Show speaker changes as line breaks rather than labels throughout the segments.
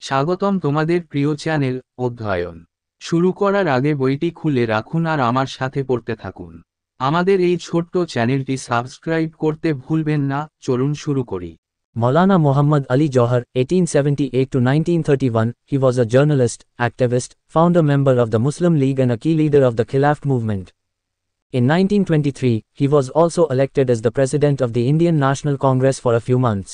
স্বাগতম তোমাদের প্রিয় চ্যানেল অধ্যয়ন শুরু করার আগে বইটি খুলে রাখুন আর আমার সাথে পড়তে থাকুন। আমাদের এই ছোট্ট চ্যানেলটি সাবস্ক্রাইব করতে ভুলবেন না। চলুন শুরু করি।
Maulana Muhammad Ali Jauhar, 1878 to 1931, he was a journalist, activist, founder member of the Muslim League and a key leader of the Khilafat movement. In 1923, he was also elected as the president of the Indian National Congress for a few months.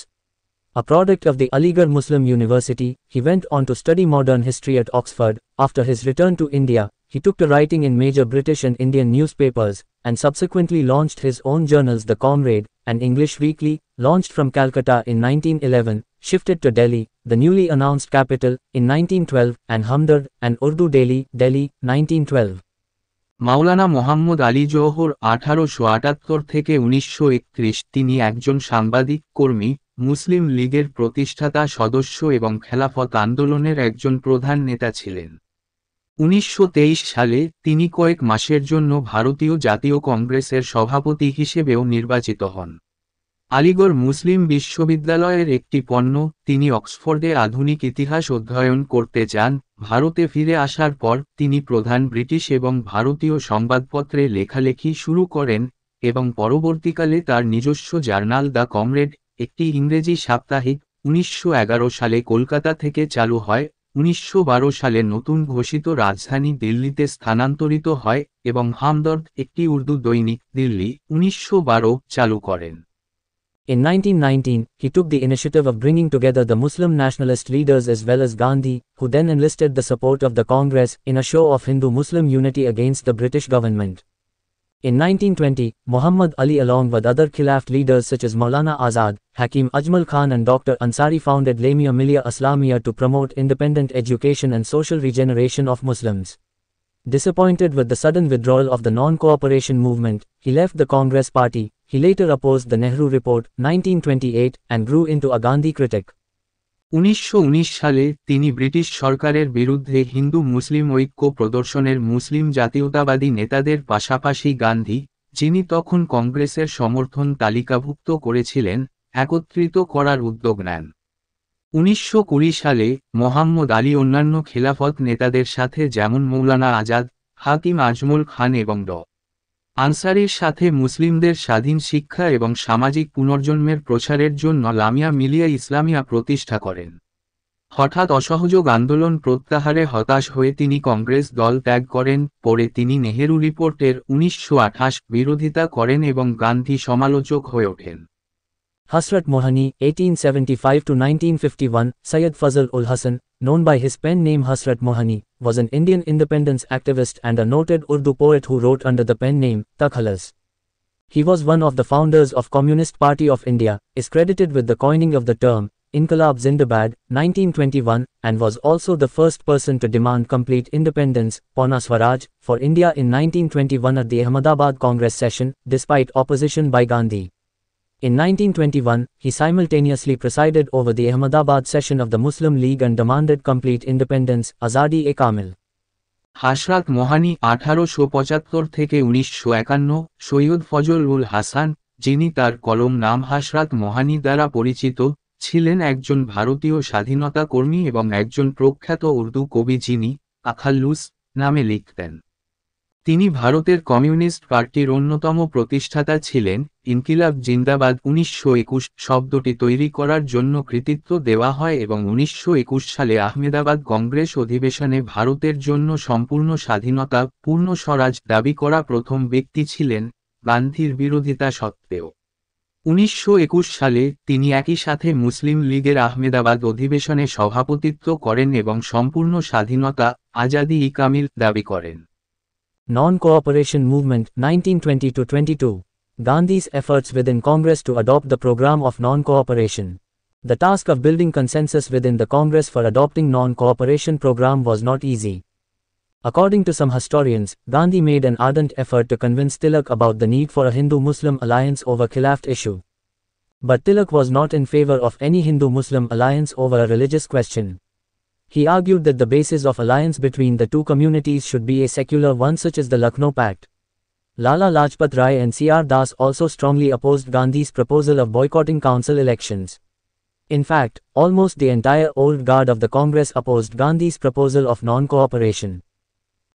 A product of the Aligarh Muslim University, he went on to study modern history at Oxford. After his return to India, he took to writing in major British and Indian newspapers, and subsequently launched his own journals The Comrade, an English weekly, launched from Calcutta in 1911, shifted to Delhi, the newly announced capital, in 1912, and Hamdard, an Urdu daily, Delhi, 1912.
মাওলানা মোহাম্মদ আলী জওহর 1878 থেকে 1931 তিনি একজন সাংবাদিক, কর্মী, মুসলিম লীগের প্রতিষ্ঠাতা সদস্য এবং খেলাফত আন্দোলনের একজন প্রধান নেতা ছিলেন। 1923 সালে তিনি কয়েক মাসের জন্য ভারতীয় জাতীয় কংগ্রেসের সভাপতি হিসেবেও নির্বাচিত হন। আলিগড় মুসলিম বিশ্ববিদ্যালয়ের একটি পণ্য, তিনি অক্সফোর্ডে আধুনিক ইতিহাস অধ্যয়ন করতে যান। ভারতে ফিরে আসার পর তিনি প্রধান ব্রিটিশ এবং ভারতীয় সংবাদপত্রে লেখালেখি শুরু করেন এবং পরবর্তীকালে তার নিজস্ব জার্নাল দ্য কমরেড, একটি ইংরেজি সাপ্তাহিক, 1911 সালে কলকাতা থেকে চালু হয়। 1912 সালে নতুন ঘোষিত রাজধানী দিল্লিতে স্থানান্তরিত হয় এবং হামদর্দ, একটি উর্দু দৈনিক, দিল্লি, 1912 চালু করেন।
In 1919, he took the initiative of bringing together the Muslim nationalist leaders as well as Gandhi, who then enlisted the support of the Congress, in a show of Hindu-Muslim unity against the British government. In 1920, Muhammad Ali along with other Khilafat leaders such as Maulana Azad, Hakim Ajmal Khan and Dr. Ansari founded Lamia Millia Islamia to promote independent education and social regeneration of Muslims. Disappointed with the sudden withdrawal of the non-cooperation movement, he left the Congress party. He later opposed the Nehru Report, 1928, and grew into a Gandhi critic.
1919 সালে তিনি British সরকারের বিরুদ্ধে হিন্দু মুসলিম ঐক্য প্রদর্শনের মুসলিম জাতীয়তাবাদী নেতাদের পাশাপাশি গান্ধী, যিনি তখন কংগ্রেসের সমর্থন তালিকাভুক্ত করেছিলেন, একত্রিত করার উদ্যোগ নেন। 1920 সালে মোহাম্মদ আলী অন্যান্য খিলাফত নেতাদের সাথে যেমন মৌলানা আজাদ, হাকিম আজমল খান এবং ড. আনসারির সাথে মুসলিমদের স্বাধীন শিক্ষা এবং সামাজিক পুনর্জন্মের প্রচারের জন্য লামিয়া মিলিয়া ইসলামিয়া প্রতিষ্ঠা করেন। হঠাৎ অসহযোগ আন্দোলন প্রত্যাহারে হতাশ হয়ে তিনি কংগ্রেস দল ত্যাগ করেন। পরে তিনি নেহেরু রিপোর্টের 1928 বিরোধিতা করেন এবং গান্ধী সমালোচক হয়ে ওঠেন।
Hasrat Mohani, 1875 to 1951, Syed Fazl ul Hasan, known by his pen name Hasrat Mohani, was an Indian independence activist and a noted Urdu poet who wrote under the pen name Takhalas. He was one of the founders of Communist Party of India, is credited with the coining of the term Inqilab Zindabad, 1921, and was also the first person to demand complete independence, Pauna Swaraj, for India in 1921 at the Ahmedabad Congress session, despite opposition by Gandhi. In 1921, he simultaneously presided over the Ahmedabad session of the Muslim League and demanded complete independence, Azadi-e-Kamil.
Hasrat Mohani 1875 থেকে 1951, সৈয়দ ফজল উল হাসান, যিনি তার কলম নাম হাসরাত মোহানি দ্বারা পরিচিত, ছিলেন একজন ভারতীয় স্বাধীনতা কর্মী এবং একজন প্রখ্যাত উর্দু কবি যিনি আখাল্লুস নামে লিখতেন। তিনি ভারতের কমিউনিস্ট পার্টির অন্যতম প্রতিষ্ঠাতা ছিলেন। ইনকিলাব জিন্দাবাদ 1921 শব্দটি তৈরি করার জন্য কৃতিত্ব দেওয়া হয় এবং 1921 সালে আহমেদাবাদ কংগ্রেস অধিবেশনে ভারতের জন্য সম্পূর্ণ স্বাধীনতা, পূর্ণ স্বরাজ দাবি করা প্রথম ব্যক্তি ছিলেন, গান্ধীর বিরোধিতা সত্ত্বেও। 1921 সালে তিনি একই সাথে মুসলিম লীগের আহমেদাবাদ অধিবেশনে সভাপতিত্ব করেন এবং সম্পূর্ণ স্বাধীনতা, আজাদি-ই-কামিল দাবি করেন।
Non-cooperation movement, 1920 to 22. Gandhi's efforts within Congress to adopt the program of non-cooperation. The task of building consensus within the Congress for adopting non-cooperation program was not easy. According to some historians, Gandhi made an ardent effort to convince Tilak about the need for a Hindu-Muslim alliance over Khilafat issue. But Tilak was not in favor of any Hindu-Muslim alliance over a religious question. He argued that the basis of alliance between the two communities should be a secular one such as the Lucknow Pact. Lala Lajpat Rai and C.R. Das also strongly opposed Gandhi's proposal of boycotting council elections. In fact, almost the entire old guard of the Congress opposed Gandhi's proposal of non-cooperation.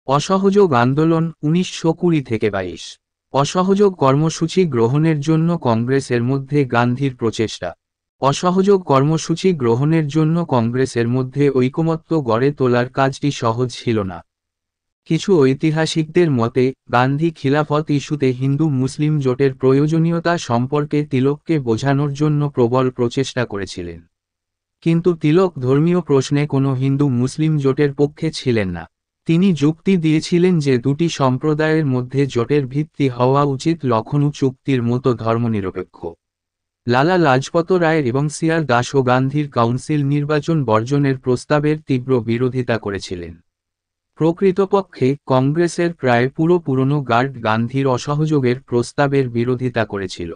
অসহযোগ আন্দোলন 1920-22 অসহযোগ কর্মসূচি গ্রহণের জন্য কংগ্রেসের মধ্যে গান্ধীর প্রচেষ্টা অসহযোগ কর্মসূচি গ্রহণের জন্য কংগ্রেসের মধ্যে ঐকমত্য গড়ে তোলার কাজটি সহজ ছিল না। কিছু ঐতিহাসিকদের মতে গান্ধী খিলাফত ইস্যুতে হিন্দু মুসলিম জোটের প্রয়োজনীয়তা সম্পর্কে তিলককে বোঝানোর জন্য প্রবল প্রচেষ্টা করেছিলেন। কিন্তু তিলক ধর্মীয় প্রশ্নে কোনো হিন্দু মুসলিম জোটের পক্ষে ছিলেন না। তিনি যুক্তি দিয়েছিলেন যে দুটি সম্প্রদায়ের মধ্যে জোটের ভিত্তি হওয়া উচিত লখনউ চুক্তির মতো ধর্মনিরপেক্ষ। লালা লাজপত রায় এবং সিআর দাসও গান্ধীর কাউন্সিল নির্বাচন বর্জনের প্রস্তাবের তীব্র বিরোধিতা করেছিলেন। প্রকৃতপক্ষে কংগ্রেসের প্রায় পুরনো গার্ড গান্ধীর অসহযোগের প্রস্তাবের বিরোধিতা করেছিল।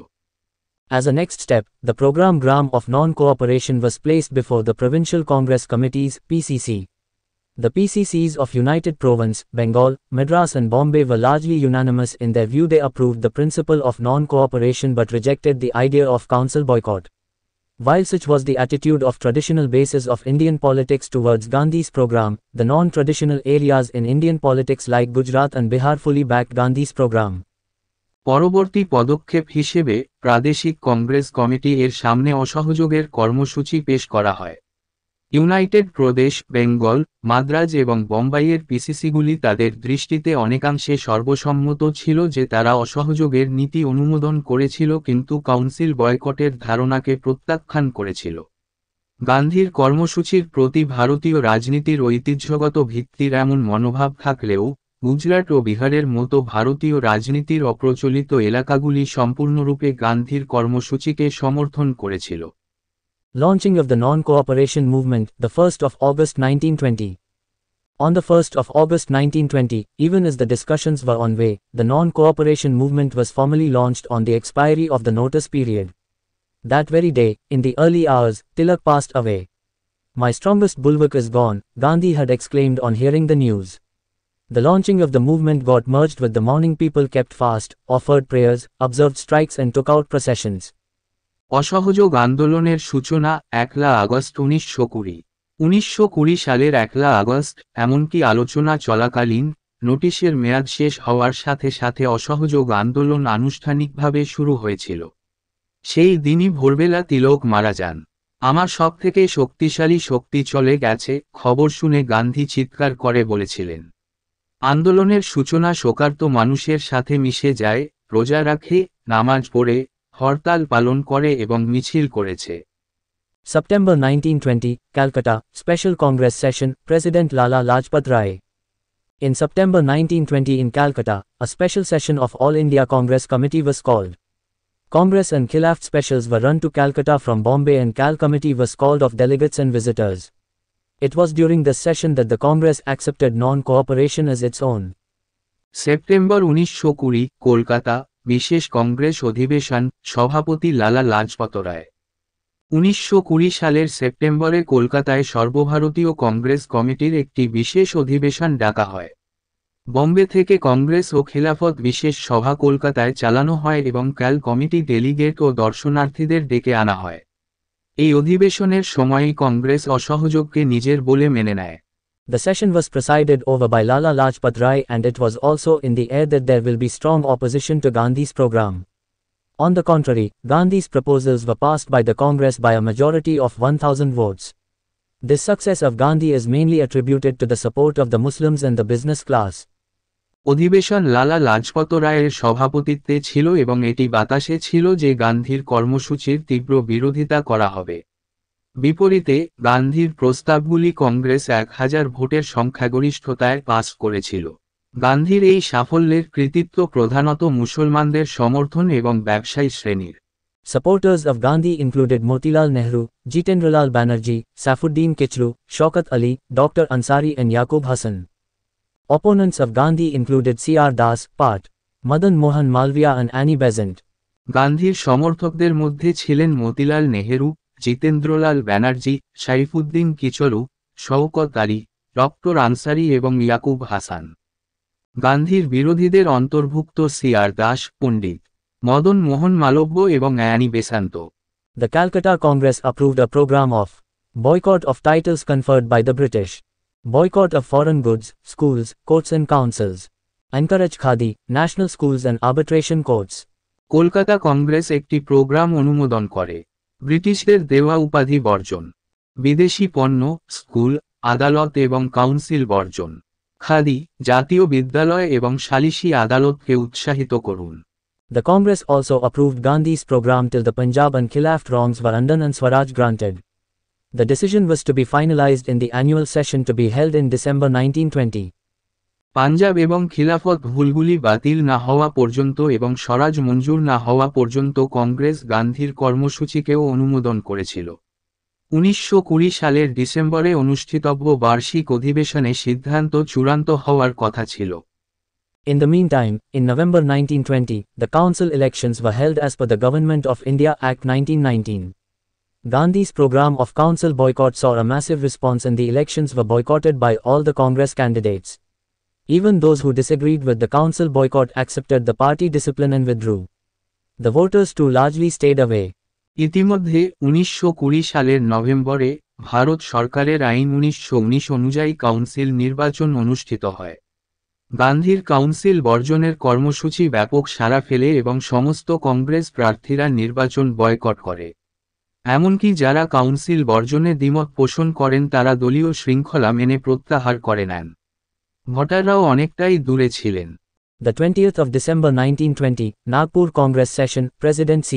As a next step, the program Gram of non-cooperation was placed before the Provincial Congress Committees (PCC). The PCCs of United Province, Bengal, Madras and Bombay were largely unanimous in their view. They approved the principle of non-cooperation but rejected the idea of council boycott. While such was the attitude of traditional bases of Indian politics towards Gandhi's program, the non-traditional areas in Indian politics like Gujarat and Bihar fully backed Gandhi's program.
পরবর্তী পদক্ষেপ হিসেবে প্রাদেশিক Congress committee এর সামনে অসহযোগের কর্মসূচি পেশ করা হয়। ইউনাইটেড প্রদেশ, বেঙ্গল, মাদ্রাজ এবং বোম্বাইয়ের পিসিসিগুলি তাদের দৃষ্টিতে অনেকাংশে সর্বসম্মত ছিল যে তারা অসহযোগের নীতি অনুমোদন করেছিল কিন্তু কাউন্সিল বয়কটের ধারণাকে প্রত্যাখ্যান করেছিল। গান্ধীর কর্মসূচির প্রতি ভারতীয় রাজনীতির ঐতিহ্যগত ভিত্তির এমন মনোভাব থাকলেও গুজরাট ও বিহারের মতো ভারতীয় রাজনীতির অপ্রচলিত এলাকাগুলি সম্পূর্ণরূপে গান্ধীর কর্মসূচিকে সমর্থন করেছিল।
Launching of the non-cooperation movement, the 1st of August 1920. On the 1st of August 1920, even as the discussions were on way, the non-cooperation movement was formally launched on the expiry of the notice period. That very day, in the early hours, Tilak passed away. "My strongest bulwark is gone," Gandhi had exclaimed on hearing the news. The launching of the movement got merged with the mourning. People kept fast, offered prayers, observed strikes and took out processions.
অসহযোগ আন্দোলনের সূচনা 1 August 1920। 1920 সালের 1 August, এমনকি আলোচনা চলাকালীন, নোটিশের মেয়াদ শেষ হওয়ার সাথে সাথে অসহযোগ আন্দোলন আনুষ্ঠানিকভাবে শুরু হয়েছিল। সেই দিনই ভোরবেলা তিলক মারা যান। "আমার সবথেকে শক্তিশালী শক্তি চলে গেছে" খবর শুনে গান্ধী চিৎকার করে বলেছিলেন। আন্দোলনের সূচনা শোকার্ত মানুষের সাথে মিশে যায়, রোজা রাখে, নামাজ পড়ে, হরতাল পালন করে এবং মিছিল করেছে।
September 1920, Calcutta, Special Congress Session, President Lala Lajpat Rai. In September 1920 in Calcutta, a special session of All India Congress Committee was called. Congress and Khilaf specials were run to Calcutta from Bombay and Cal Committee was called of delegates and visitors. It was during this session that the Congress accepted non-cooperation as its own.
September 1920, Kolkata, বিশেষ কংগ্রেস অধিবেশন, সভাপতি লালা লাজপত রায়। 1920 সালের সেপ্টেম্বরে কলকাতায় সর্বভারতীয় কংগ্রেস কমিটির একটি বিশেষ অধিবেশন ডাকা হয়। বম্বে থেকে কংগ্রেস ও খিলাফত বিশেষ সভা কলকাতায় চালানো হয় এবং ক্যাল কমিটি ডেলিগেট ও দর্শনার্থীদের ডেকে আনা হয়। এই অধিবেশনের সময়ই কংগ্রেস অসহযোগকে নিজের বলে মেনে নেয়।
The session was presided over by Lala Lajpat Rai and it was also in the air that there will be strong opposition to Gandhi's program. On the contrary, Gandhi's proposals were passed by the Congress by a majority of 1,000 votes. This success of Gandhi is mainly attributed to the support of the Muslims and the business class.
অধিবেশন লালা লাজপত রায়ের সভাপতিত্বে ছিল এবং এটি বাতাসে ছিল যে গান্ধীর কর্মসূচির তীব্র বিরোধিতা করা হবে। বিপরীতে, গান্ধীর প্রস্তাবগুলি কংগ্রেস 1000 ভোটের সংখ্যাগরিষ্ঠতায় পাস করেছিল। গান্ধীর এই সাফল্যের কৃতিত্ব প্রধানত মুসলমানদের সমর্থন এবং ব্যবসায়ী শ্রেণীর।
Supporters of Gandhi included Motilal Nehru, Jitendralal Banerjee, Saifuddin Kichlu, Shaukat Ali, Dr. Ansari and Yaqub Hasan. Opponents of Gandhi included C.R. Das, Pat. Madan Mohan Malviya and Annie Besant.
গান্ধীর সমর্থকদের মধ্যে ছিলেন মতিলাল নেহেরু, জিতেন্দ্রলাল ব্যানার্জি, সাইফুদ্দিন কিচলু, শওকত আলী, ডক্টর আনসারি এবং ইয়াকুব হাসান। গান্ধীর বিরোধীদের অন্তর্ভুক্ত C.R. Das, পণ্ডিত মদন মোহন মালব্য এবং Annie Besant.
The Calcutta Congress approved a program of boycott of titles conferred by the British, boycott of foreign goods, schools, courts and councils, encourage khadi, national schools and arbitration courts.
Kolkata Congress একটি programme অনুমোদন করে ব্রিটিশদের দেওয়া উপাধি বর্জন, বিদেশি পণ্য, school, আদালত এবং কাউন্সিল বর্জন, খাদি, জাতীয় বিদ্যালয় এবং সালিসি আদালতকে উৎসাহিত করুন।
The Congress also approved Gandhi's program till the Punjab and Khilafat wrongs were undone and Swaraj granted. The decision was to be finalized in the annual session to be held in December 1920.
Punjab এবং খিলাফত ভুলগুলি বাতিল না হওয়া পর্যন্ত এবং স্বরাজ মঞ্জুর না হওয়া পর্যন্ত কংগ্রেস গান্ধীর কর্মসূচিকেও অনুমোদন করেছিল। 1920 সালের ডিসেম্বরে অনুষ্ঠিতব্য বার্ষিক অধিবেশনে সিদ্ধান্ত চূড়ান্ত হওয়ার কথা ছিল।
In the meantime, in November 1920, the council elections were held as per the Government of India Act 1919. Gandhi's program of council boycott saw a massive response and the elections were boycotted by all the Congress candidates. Even those who disagreed with the council boycott accepted the party discipline and withdrew. The voters too largely stayed away.
ইতিমধ্যে 1920 সালের নভেম্বরে ভারত সরকারের আইন 1919 অনুযায়ী council নির্বাচন অনুষ্ঠিত হয়। গান্ধীর কাউন্সিল বর্জনের কর্মসূচি ব্যাপক সাড়া ফেলে এবং সমস্ত কংগ্রেস প্রার্থীরা নির্বাচন বয়কট করে। এমনকি যারা কাউন্সিল বর্জনে দ্বিমত পোষণ করেন তারা দলীয় শৃঙ্খলা মেনে প্রত্যাহার করে নেন। ভোটাররাও অনেকটাই দূরে ছিলেন।
The 20th of December 1920, Nagpur Congress session, President C.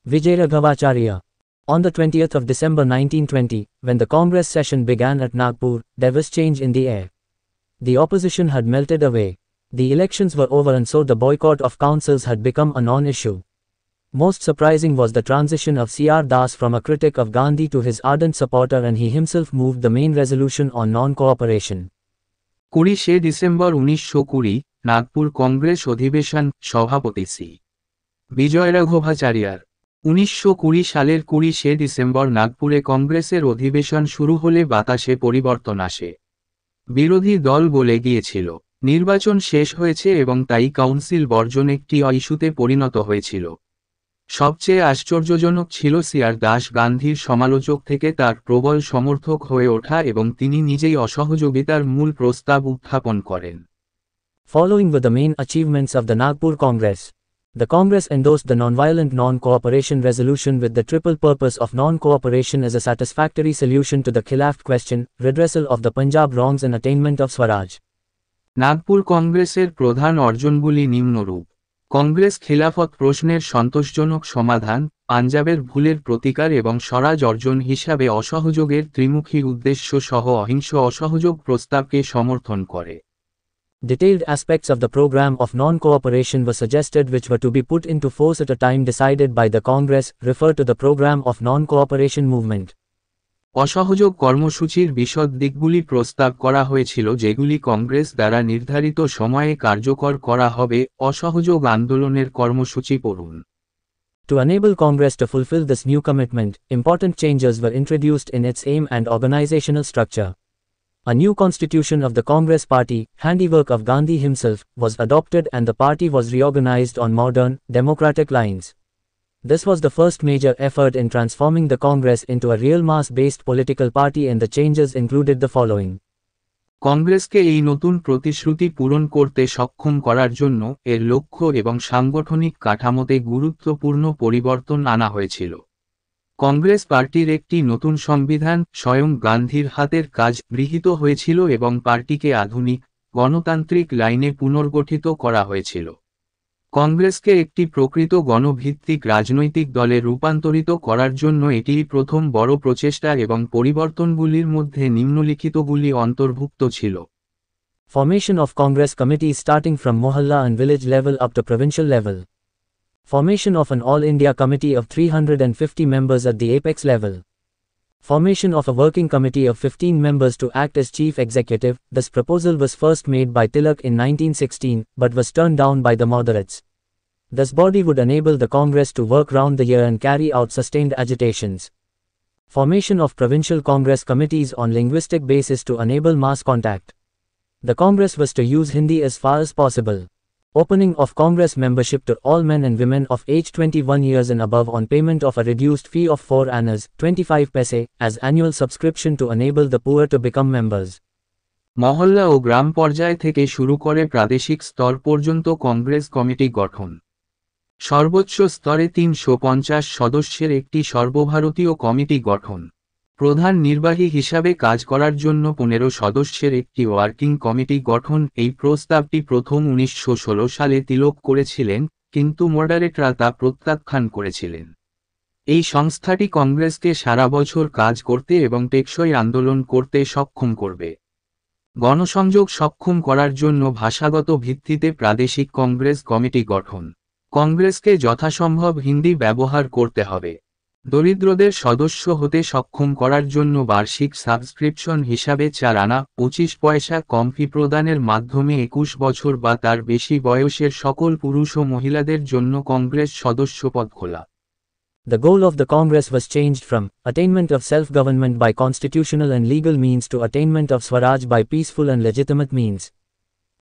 Vijayaraghavacharya. On the 20th of December 1920, when the Congress session began at Nagpur, there was change in the air. The opposition had melted away. The elections were over and so the boycott of councils had become a non-issue. Most surprising was the transition of C.R. Das from a critic of Gandhi to his ardent supporter, and he himself moved the main resolution on non-cooperation.
20 December 1920, Nagpur Congress অধিবেশন, সভাপতি C. বিজয়রাঘবাচারিয়ার। 1920 সালের 20 December নাগপুরে কংগ্রেসের অধিবেশন শুরু হলে বাতাসে পরিবর্তন আসে। বিরোধী দল বলে গিয়েছিল নির্বাচন শেষ হয়েছে এবং তাই কাউন্সিল বর্জন একটি ইস্যুতে পরিণত হয়েছিল। সবচেয়ে আশ্চর্যজনক ছিল সি.আর. দাস গান্ধীর সমালোচক থেকে তার প্রবল সমর্থক হয়ে ওঠা এবং তিনি নিজেই অসহযোগিতার মূল প্রস্তাব উত্থাপন করেন।
Following were the main achievements of the Nagpur Congress. The Congress endorsed the non-violent non-cooperation resolution with the triple purpose of non-cooperation as a satisfactory solution to the Khilafat question, redressal of the Punjab wrongs and attainment of Swaraj.
Nagpur কংগ্রেসের প্রধান অর্জনগুলি নিম্নরূপ: কংগ্রেস খিলাফত প্রশ্নের সন্তোষজনক সমাধান, পাঞ্জাবের ভুলের প্রতিকার এবং স্বরাজ অর্জন হিসাবে অসহযোগের ত্রিমুখী উদ্দেশ্য সহ অহিংস অসহযোগ প্রস্তাবকে সমর্থন করে।
Detailed aspects of the program of non-cooperation were suggested which were to be put into force at a time decided by the Congress, refer to the program of non-cooperation movement.
অসহযোগ কর্মসূচির বিশদ দিকগুলি প্রস্তাব করা হয়েছিল যেগুলি কংগ্রেস দ্বারা নির্ধারিত সময়ে কার্যকর করা হবে। অসহযোগ আন্দোলনের কর্মসূচি পড়ুন।
To enable Congress to fulfill this new commitment, important changes were introduced in its aim and organizational structure. A new constitution of the Congress Party, handiwork of Gandhi himself, was adopted and the party was reorganized on modern, democratic lines. This was the first major effort in transforming the Congress into a real mass-based political party, and the changes included the following.
কংগ্রেসকে এই নতুন প্রতিশ্রুতি পূরণ করতে সক্ষম করার জন্য এর লক্ষ্য এবং সাংগঠনিক কাঠামোতে গুরুত্বপূর্ণ পরিবর্তন আনা হয়েছিল। কংগ্রেস পার্টির একটি নতুন সংবিধান, স্বয়ং গান্ধীর হাতের কাজ, গৃহীত হয়েছিল এবং পার্টিকে আধুনিক, গণতান্ত্রিক লাইনে পুনর্গঠিত করা হয়েছিল। কংগ্রেসকে একটি প্রকৃত গণভিত্তিক রাজনৈতিক দলে রূপান্তরিত করার জন্য এটিই প্রথম বড় প্রচেষ্টা এবং পরিবর্তনগুলির মধ্যে নিম্নলিখিতগুলি অন্তর্ভুক্ত ছিল:
Formation of Congress committees starting from Mohalla and village level up to provincial level. Formation of an All India Committee of 350 members at the apex level. Formation of a working committee of 15 members to act as chief executive. This proposal was first made by Tilak in 1916, but was turned down by the moderates. This body would enable the Congress to work round the year and carry out sustained agitations. Formation of provincial Congress committees on linguistic basis to enable mass contact. The Congress was to use Hindi as far as possible. Opening of Congress membership to all men and women of age 21 years and above on payment of a reduced fee of 4 annas, 25 paise, as annual subscription to enable the poor to become members.
মহল্লা ও গ্রাম পর্যায় থেকে শুরু করে প্রাদেশিক স্তর পর্যন্ত Congress committee গঠন। সর্বোচ্চ স্তরে 350 সদস্যের একটি সর্বভারতীয় কমিটি গঠন। প্রধান নির্বাহী হিসাবে কাজ করার জন্য 15 সদস্যের একটি ওয়ার্কিং কমিটি গঠন। এই প্রস্তাবটি প্রথম 1916 সালে তিলক করেছিলেন, কিন্তু মডারেটরা তা প্রত্যাখ্যান করেছিলেন। এই সংস্থাটি কংগ্রেসকে সারা বছর কাজ করতে এবং টেকসই আন্দোলন করতে সক্ষম করবে। গণসংযোগ সক্ষম করার জন্য ভাষাগত ভিত্তিতে প্রাদেশিক কংগ্রেস কমিটি গঠন। কংগ্রেসকে যথাসম্ভব হিন্দি ব্যবহার করতে হবে। দরিদ্রদের সদস্য হতে সক্ষম করার জন্য বার্ষিক সাবস্ক্রিপশন হিসাবে 4 আনা 25 পয়সা কম ফি প্রদানের মাধ্যমে 21 বছর বা তার বেশি বয়সের সকল পুরুষ ও মহিলাদের জন্য কংগ্রেস সদস্যপদ খোলা।
The goal of the Congress was changed from attainment of self-government by constitutional and legal means to attainment of Swaraj by peaceful and legitimate means.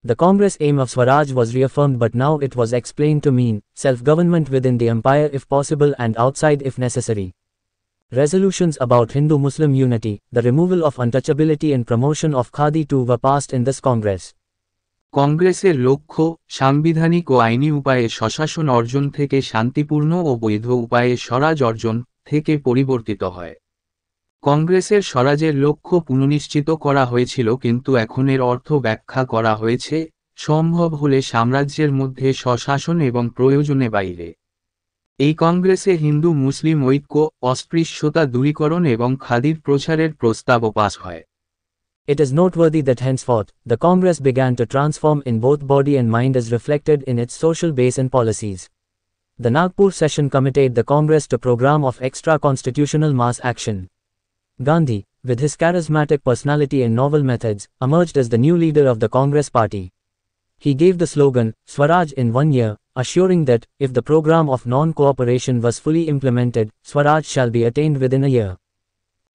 The Congress aim of Swaraj was reaffirmed, but now it was explained to mean self-government within the empire if possible and outside if necessary. Resolutions about Hindu-Muslim unity, the removal of untouchability and promotion of Khadi too were passed in this Congress.
কংগ্রেসের লক্ষ্য সাংবিধানিক ও আইনি উপায়ে স্বশাসন অর্জন থেকে শান্তিপূর্ণ ও বৈধ উপায়ে স্বরাজ অর্জন থেকে পরিবর্তিত হয়। কংগ্রেসের স্বরাজের লক্ষ্য পুনঃনিশ্চিত করা হয়েছিল, কিন্তু এখন এর অর্থ ব্যাখ্যা করা হয়েছে সম্ভব হলে সাম্রাজ্যের মধ্যে স্বশাসন এবং প্রয়োজনে বাইরে। এই কংগ্রেসে হিন্দু মুসলিম ঐক্য, অস্পৃশ্যতা দূরীকরণ এবং খাদির প্রচারের প্রস্তাবও পাস হয়।
It is noteworthy that henceforth, the Congress began to transform in both body and mind as reflected in its social base and policies. The Nagpur session committed the Congress to program of extra-constitutional mass action. Gandhi, with his charismatic personality and novel methods, emerged as the new leader of the Congress party. He gave the slogan, Swaraj in 1 year, assuring that, if the program of non-cooperation was fully implemented, Swaraj shall be attained within a year.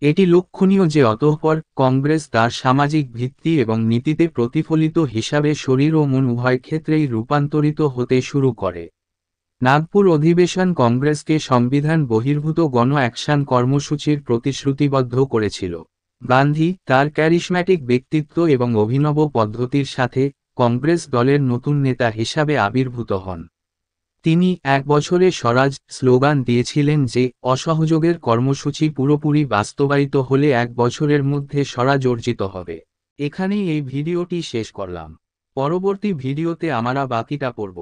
এটি লক্ষণীয় যে অতঃপর কংগ্রেস তার সামাজিক ভিত্তি এবং নীতিতে প্রতিফলিত হিসাবে শরীর ও মন উভয় ক্ষেত্রেই রূপান্তরিত হতে শুরু করে। নাগপুর অধিবেশন কংগ্রেসকে সংবিধান বহির্ভূত গণ অ্যাকশন কর্মসূচির প্রতিশ্রুতিবদ্ধ করেছিল। গান্ধী তার ক্যারিশম্যাটিক ব্যক্তিত্ব এবং অভিনব পদ্ধতির সাথে কংগ্রেস দলের নতুন নেতা হিসাবে আবির্ভূত হন। তিনি 1 বছরে স্বরাজ স্লোগান দিয়েছিলেন যে অসহযোগের কর্মসূচি পুরোপুরি বাস্তবায়িত হলে 1 বছরের মধ্যে স্বরাজ অর্জিত হবে। এখানেই এই ভিডিওটি শেষ করলাম। পরবর্তী ভিডিওতে আমরা বাকিটা পড়ব।